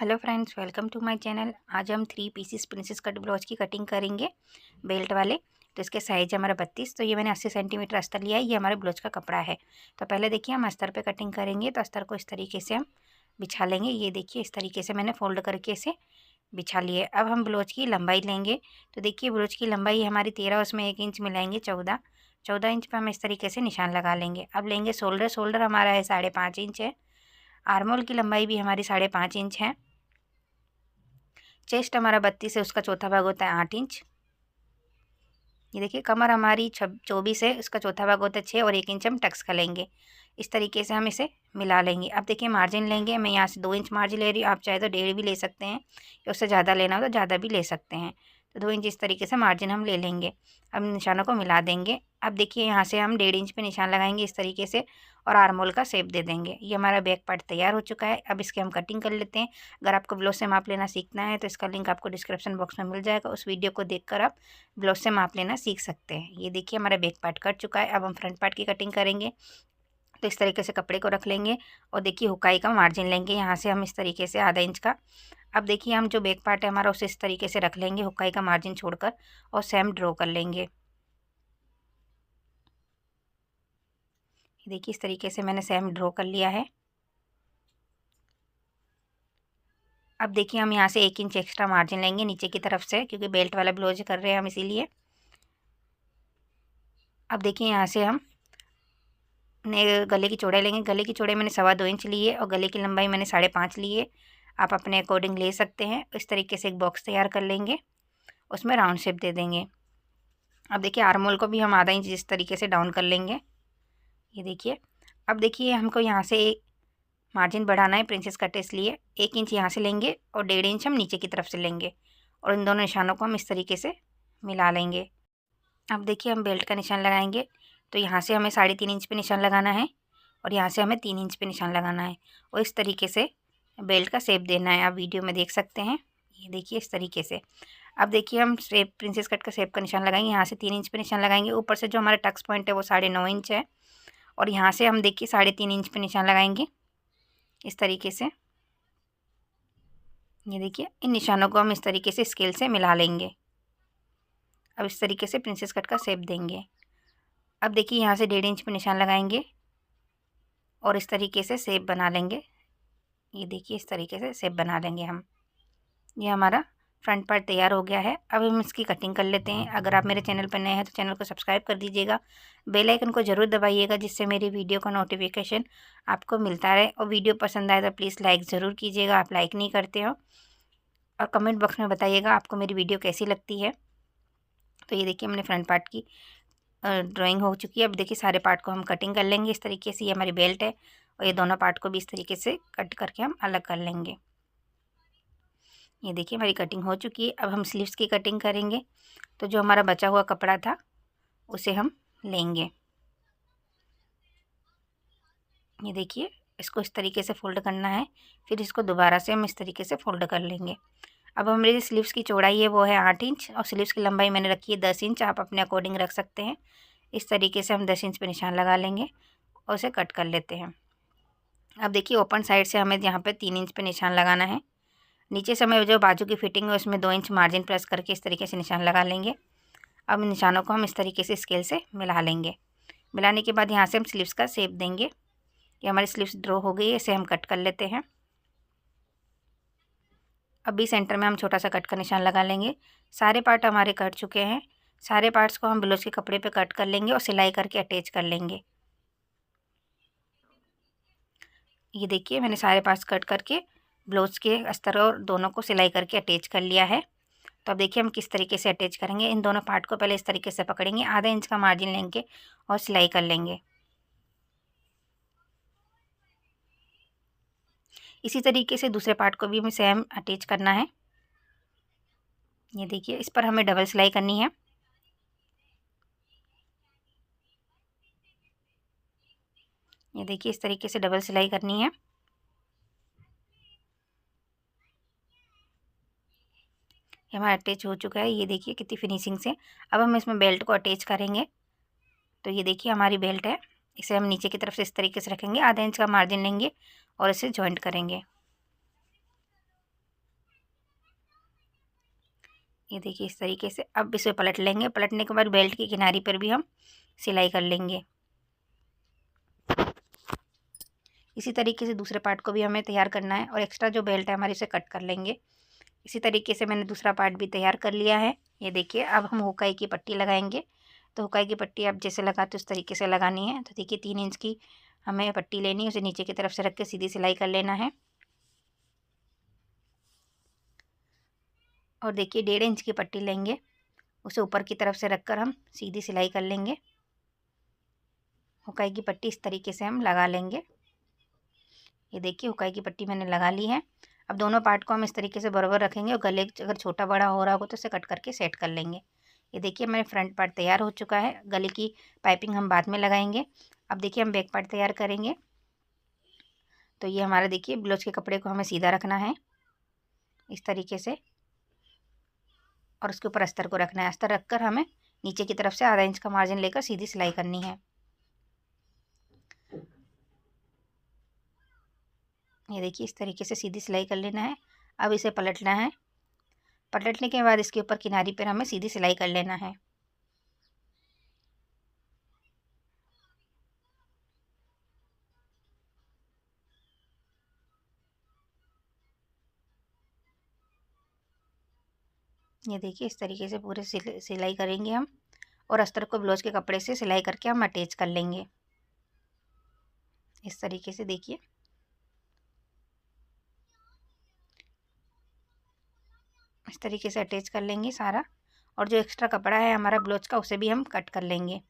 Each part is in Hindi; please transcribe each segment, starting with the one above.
Hello friends, welcome to my channel. आज हम 3 पीसेस प्रिंसेस कट ब्लाउज की कटिंग करेंगे बेल्ट वाले। तो इसके साइज है हमारा 32। तो ये मैंने 80 सेंटीमीटर अस्तर लिया है। ये हमारे ब्लाउज का कपड़ा है। तो पहले देखिए हम अस्तर पे कटिंग करेंगे। तो अस्तर को इस तरीके से हम बिछा लेंगे। ये देखिए इस तरीके से मैंने फोल्ड करके इसे बिछा लिए। अब हम ब्लाउज की लंबाई लेंगे। तो देखिए ब्लाउज की लंबाई हमारी 13, उसमें 1 इंच मिलाएंगे 14 इंच पर हम इस तरीके से निशान लगा लेंगे। अब लेंगे शोल्डर हमारा है 5.5 इंच है। आर्मोल की लंबाई भी हमारी 5.5 इंच है। चेस्ट हमारा 32 है, उसका चौथा भाग होता है 8 इंच। ये देखिए कमर हमारी 24 है, उसका चौथा भाग होता है 6 और 1 इंच हम टक्स का लेंगे। इस तरीके से हम इसे मिला लेंगे। अब देखिए मार्जिन लेंगे। मैं यहाँ से 2 इंच मार्जिन ले रही हूँ। आप चाहे तो 1.5 भी ले सकते हैं, या उससे ज़्यादा लेना हो तो ज़्यादा भी ले सकते हैं। तो 2 इंच इस तरीके से मार्जिन हम ले लेंगे। अब निशानों को मिला देंगे। अब देखिए यहाँ से हम 1.5 इंच पे निशान लगाएंगे इस तरीके से, और आर्मोल का शेप दे देंगे। ये हमारा बैक पार्ट तैयार हो चुका है। अब इसके हम कटिंग कर लेते हैं। अगर आपको ब्लाउज से माप लेना सीखना है तो इसका लिंक आपको डिस्क्रिप्शन बॉक्स में मिल जाएगा। उस वीडियो को देखकर आप ब्लाउज से माप लेना सीख सकते हैं। ये देखिए हमारा बैक पार्ट कट चुका है। अब हम फ्रंट पार्ट की कटिंग करेंगे। तो इस तरीके से कपड़े को रख लेंगे और देखिए हुकाई का मार्जिन लेंगे। यहाँ से हम इस तरीके से आधा इंच का। अब देखिए हम जो बैक पार्ट है हमारा उसे इस तरीके से रख लेंगे हुकाई का मार्जिन छोड़कर, और सेम ड्रॉ कर लेंगे। देखिए इस तरीके से मैंने सेम ड्रॉ कर लिया है। अब देखिए हम यहाँ से 1 इंच एक्स्ट्रा मार्जिन लेंगे नीचे की तरफ से, क्योंकि बेल्ट वाला ब्लाउज कर रहे हैं हम इसीलिए। अब देखिए यहाँ से हम गले की चौड़ाई लेंगे। गले की चौड़ाई मैंने 2.25 इंच ली है और गले की लंबाई मैंने 5.5 ली है। आप अपने अकॉर्डिंग ले सकते हैं। इस तरीके से एक बॉक्स तैयार कर लेंगे, उसमें राउंड शेप दे देंगे। अब देखिए आर्मोल को भी हम आधा इंच इस तरीके से डाउन कर लेंगे। ये देखिए। अब देखिए हमको यहाँ से एक मार्जिन बढ़ाना है प्रिंसेस कट, इसलिए 1 इंच यहाँ से लेंगे और 1.5 इंच हम नीचे की तरफ से लेंगे, और इन दोनों निशानों को हम इस तरीके से मिला लेंगे। अब देखिए हम बेल्ट का निशान लगाएंगे। तो यहाँ से हमें 3.5 इंच पे निशान लगाना है, और यहाँ से हमें 3 इंच पे निशान लगाना है, और इस तरीके से बेल्ट का शेप देना है। आप वीडियो में देख सकते हैं। ये देखिए इस तरीके से। अब देखिए हम शेप प्रिंसेस कट का शेप का निशान लगाएंगे। यहाँ से 3 इंच पे निशान लगाएंगे। ऊपर से जो हमारा टक्स पॉइंट है वो 9.5 इंच है, और यहाँ से हम देखिए 3.5 इंच पे निशान लगाएंगे इस तरीके से। ये देखिए इन निशानों को हम इस तरीके से स्केल से मिला लेंगे। अब इस तरीके से प्रिंसेस कट का शेप देंगे। अब देखिए यहाँ से 1.5 इंच पे निशान लगाएंगे और इस तरीके से शेप बना लेंगे। ये देखिए इस तरीके से शेप बना लेंगे हम। ये हमारा फ्रंट पार्ट तैयार हो गया है। अब हम इसकी कटिंग कर लेते हैं। अगर आप मेरे चैनल पर नए हैं तो चैनल को सब्सक्राइब कर दीजिएगा। बेल आइकन को ज़रूर दबाइएगा, जिससे मेरी वीडियो का नोटिफिकेशन आपको मिलता रहे। और वीडियो पसंद आए तो प्लीज़ लाइक ज़रूर कीजिएगा, आप लाइक नहीं करते हो। और कमेंट बॉक्स में बताइएगा आपको मेरी वीडियो कैसी लगती है। तो ये देखिए हमने फ्रंट पार्ट की ड्राइंग हो चुकी है। अब देखिए सारे पार्ट को हम कटिंग कर लेंगे इस तरीके से। ये हमारी बेल्ट है, और ये दोनों पार्ट को भी इस तरीके से कट करके हम अलग कर लेंगे। ये देखिए हमारी कटिंग हो चुकी है। अब हम स्लीव्स की कटिंग करेंगे। तो जो हमारा बचा हुआ कपड़ा था उसे हम लेंगे। ये देखिए इसको इस तरीके से फ़ोल्ड करना है, फिर इसको दोबारा से हम इस तरीके से फ़ोल्ड कर लेंगे। अब हमारी स्लीव्स की चौड़ाई है वो है 8 इंच, और स्लीव्स की लंबाई मैंने रखी है 10 इंच। आप अपने अकॉर्डिंग रख सकते हैं। इस तरीके से हम 10 इंच पे निशान लगा लेंगे और उसे कट कर लेते हैं। अब देखिए ओपन साइड से हमें यहाँ पे 3 इंच पे निशान लगाना है। नीचे से हमें जो बाजू की फिटिंग है उसमें 2 इंच मार्जिन प्रेस करके इस तरीके से निशान लगा लेंगे। अब निशानों को हम इस तरीके से स्केल से मिला लेंगे। मिलाने के बाद यहाँ से हम स्लीव्स का शेप देंगे। ये हमारी स्लीव्स ड्रॉ हो गई है, इसे हम कट कर लेते हैं। अभी सेंटर में हम छोटा सा कट का निशान लगा लेंगे। सारे पार्ट हमारे कट चुके हैं। सारे पार्ट्स को हम ब्लाउज के कपड़े पे कट कर लेंगे और सिलाई करके अटैच कर लेंगे। ये देखिए मैंने सारे पार्ट्स कट करके ब्लाउज के अस्तर और दोनों को सिलाई करके अटैच कर लिया है। तो अब देखिए हम किस तरीके से अटैच करेंगे। इन दोनों पार्ट को पहले इस तरीके से पकड़ेंगे, आधा इंच का मार्जिन लेंगे और सिलाई कर लेंगे। इसी तरीके से दूसरे पार्ट को भी हमें सेम अटैच करना है। ये देखिए इस पर हमें डबल सिलाई करनी है। ये देखिए इस तरीके से डबल सिलाई करनी है। ये हमारा अटैच हो चुका है। ये देखिए कितनी फिनिशिंग से। अब हम इसमें बेल्ट को अटैच करेंगे। तो ये देखिए हमारी बेल्ट है। इसे हम नीचे की तरफ से इस तरीके से रखेंगे, आधा इंच का मार्जिन लेंगे और इसे जॉइंट करेंगे। ये देखिए इस तरीके से। अब इसे पलट लेंगे। पलटने के बाद बेल्ट की किनारी पर भी हम सिलाई कर लेंगे। इसी तरीके से दूसरे पार्ट को भी हमें तैयार करना है और एक्स्ट्रा जो बेल्ट है हमारी उसे कट कर लेंगे। इसी तरीके से मैंने दूसरा पार्ट भी तैयार कर लिया है। ये देखिए अब हम हुकाई की पट्टी लगाएंगे। तो हुकाई की पट्टी आप जैसे लगाते उस तरीके से लगानी है। तो देखिए 3 इंच की हमें पट्टी लेनी है, उसे नीचे की तरफ से रख के सीधी सिलाई कर लेना है। और देखिए 1.5 इंच की पट्टी लेंगे, उसे ऊपर की तरफ से रखकर हम सीधी सिलाई कर लेंगे। हुकाई की पट्टी इस तरीके से हम लगा लेंगे। ये देखिए हुकाई की पट्टी मैंने लगा ली है। अब दोनों पार्ट को हम इस तरीके से बराबर रखेंगे और गले अगर छोटा बड़ा हो रहा होगा तो उसे कट करके सेट कर लेंगे। ये देखिए मेरे फ्रंट पार्ट तैयार हो चुका है। गले की पाइपिंग हम बाद में लगाएंगे। अब देखिए हम बैक पार्ट तैयार करेंगे। तो ये हमारा देखिए ब्लाउज के कपड़े को हमें सीधा रखना है इस तरीके से, और उसके ऊपर अस्तर को रखना है। अस्तर रखकर हमें नीचे की तरफ से आधा इंच का मार्जिन लेकर सीधी सिलाई करनी है। ये देखिए इस तरीके से सीधी सिलाई कर लेना है। अब इसे पलटना है। पलटने के बाद इसके ऊपर किनारी पर हमें सीधी सिलाई कर लेना है। ये देखिए इस तरीके से पूरे सिलाई करेंगे हम, और अस्तर को ब्लाउज के कपड़े से सिलाई करके हम अटैच कर लेंगे इस तरीके से। देखिए इस तरीके से अटैच कर लेंगे सारा, और जो एक्स्ट्रा कपड़ा है हमारा ब्लाउज का उसे भी हम कट कर लेंगे।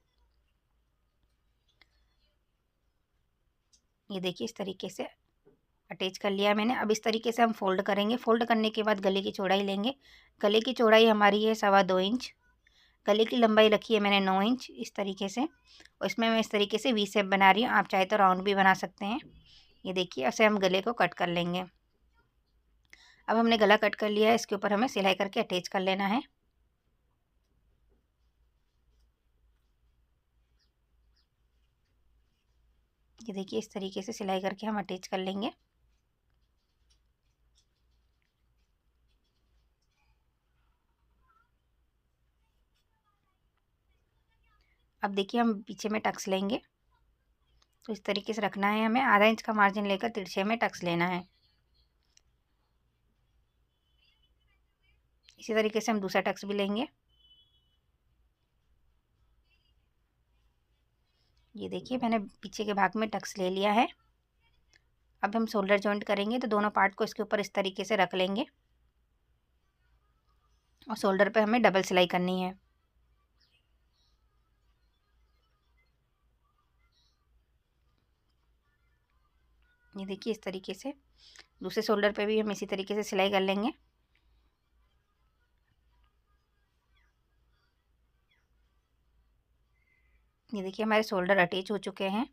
ये देखिए इस तरीके से अटैच कर लिया मैंने। अब इस तरीके से हम फोल्ड करेंगे। फोल्ड करने के बाद गले की चौड़ाई लेंगे। गले की चौड़ाई हमारी है 2.25 इंच। गले की लंबाई रखी है मैंने 9 इंच इस तरीके से, और इसमें मैं इस तरीके से वी शेप बना रही हूँ। आप चाहे तो राउंड भी बना सकते हैं। ये देखिए ऐसे हम गले को कट कर लेंगे। अब हमने गला कट कर लिया है, इसके ऊपर हमें सिलाई करके अटैच कर लेना है। ये देखिए इस तरीके से सिलाई करके हम अटैच कर लेंगे। अब देखिए हम पीछे में टक्स लेंगे। तो इस तरीके से रखना है हमें। आधा इंच का मार्जिन लेकर तिरछे में टक्स लेना है। इसी तरीके से हम दूसरा टक्स भी लेंगे। ये देखिए मैंने पीछे के भाग में टक्स ले लिया है। अब हम शोल्डर जॉइंट करेंगे, तो दोनों पार्ट को इसके ऊपर इस तरीके से रख लेंगे, और शोल्डर पे हमें डबल सिलाई करनी है। ये देखिए इस तरीके से दूसरे शोल्डर पे भी हम इसी तरीके से सिलाई कर लेंगे। ये देखिए हमारे शोल्डर अटैच हो चुके हैं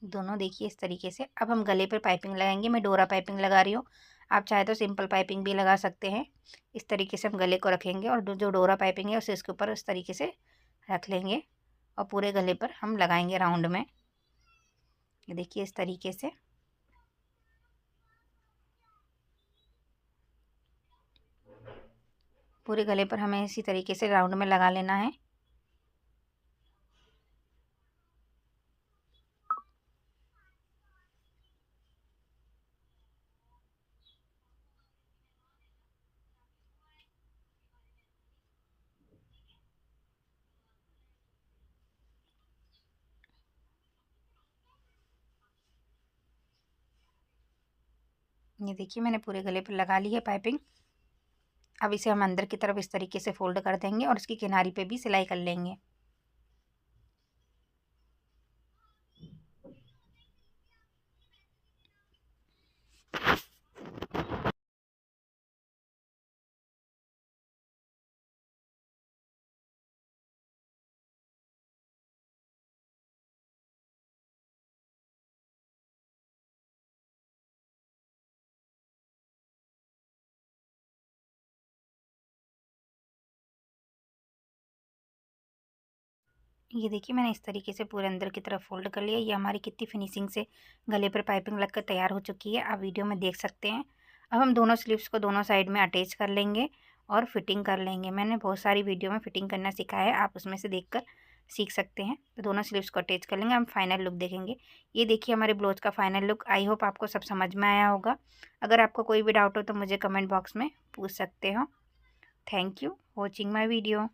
दोनों। देखिए इस तरीके से। अब हम गले पर पाइपिंग लगाएंगे। मैं डोरा पाइपिंग लगा रही हूँ, आप चाहे तो सिंपल पाइपिंग भी लगा सकते हैं। इस तरीके से हम गले को रखेंगे, और जो डोरा पाइपिंग है उसे इसके ऊपर इस तरीके से रख लेंगे, और पूरे गले पर हम लगाएंगे राउंड में। ये देखिए इस तरीके से। पूरे गले पर हमें इसी तरीके से राउंड में लगा लेना है। ये देखिए मैंने पूरे गले पर लगा ली है पाइपिंग। अब इसे हम अंदर की तरफ इस तरीके से फोल्ड कर देंगे, और इसकी किनारी पे भी सिलाई कर लेंगे। ये देखिए मैंने इस तरीके से पूरे अंदर की तरफ फोल्ड कर लिया। ये हमारी कितनी फिनिशिंग से गले पर पाइपिंग लगकर तैयार हो चुकी है, आप वीडियो में देख सकते हैं। अब हम दोनों स्लीव्स को दोनों साइड में अटैच कर लेंगे, और फिटिंग कर लेंगे। मैंने बहुत सारी वीडियो में फिटिंग करना सिखाया है, आप उसमें से देखकर सीख सकते हैं। तो दोनों स्लीव्स को अटैच कर लेंगे, हम फाइनल लुक देखेंगे। ये देखिए हमारे ब्लाउज का फाइनल लुक। आई होप आपको सब समझ में आया होगा। अगर आपको कोई भी डाउट हो तो मुझे कमेंट बॉक्स में पूछ सकते हो। Thank you watching my video.